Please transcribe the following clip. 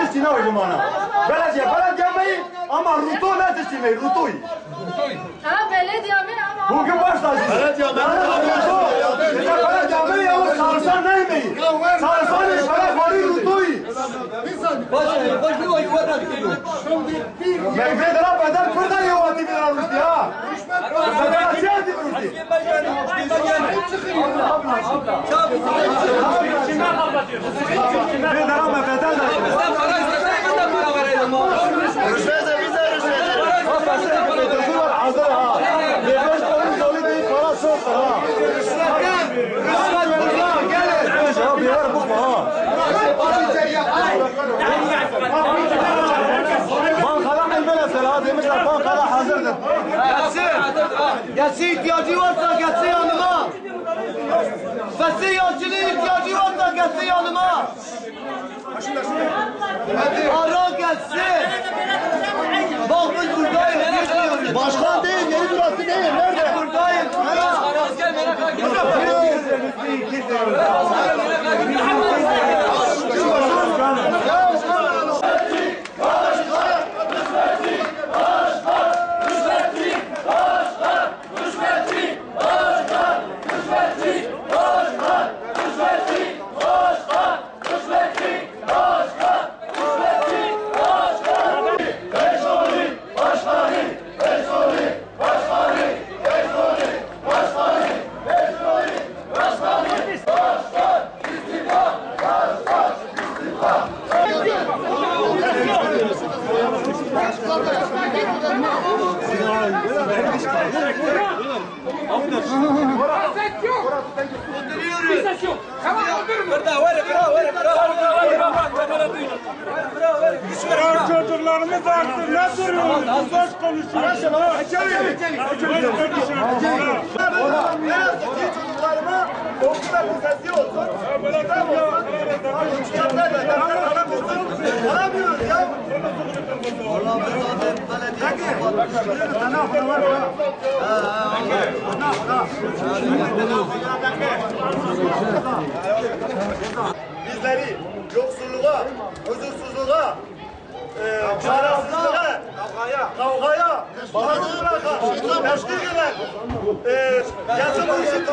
seçtiğine uydum ana. Belediye mi? Ama rutu ne seçtiğine? Rutuyu. Ha belediye mi ama? Bugün başlayacağız. Belediye mi? Belediye mi? Yavuz çalışan ne mi? Çalışan ne? Para rutuyu. Mevvedra bedel kurdan yuvati bir aruştu ya. Bedel açıydı buruştu. Kimden kapatıyorsun? Bir daha bedel de. Rüşvete bize rüşvete. Hazır ha. Bebeş polis dolu değil para çok ha. Ya bir var bu ha. Bankada elbele selah demişler bankada hazırdır. Gelsin ihtiyacı varsa gelsin yanıma. Fesihiyatçının ihtiyacı varsa gelsin yanıma. Ara gelsin. Bak biz buradayız. Geçmiyoruz. Başkan değil, yeni burası değil. Nerede? Buradayız. Çocuklarımız artık ne duruyorsunuz? Boş konuşuyorsunuz. Çocuklarıma okulda lisesi olsun. Kitap olsun. Kitaplar da dersler alamıyorsun. Alamıyoruz ya. Bizleri yoksulluğa, huzursuzluğa, çaresizliğe, kavgaya, bağımlılığa karşı teşkil eden yasa bu işin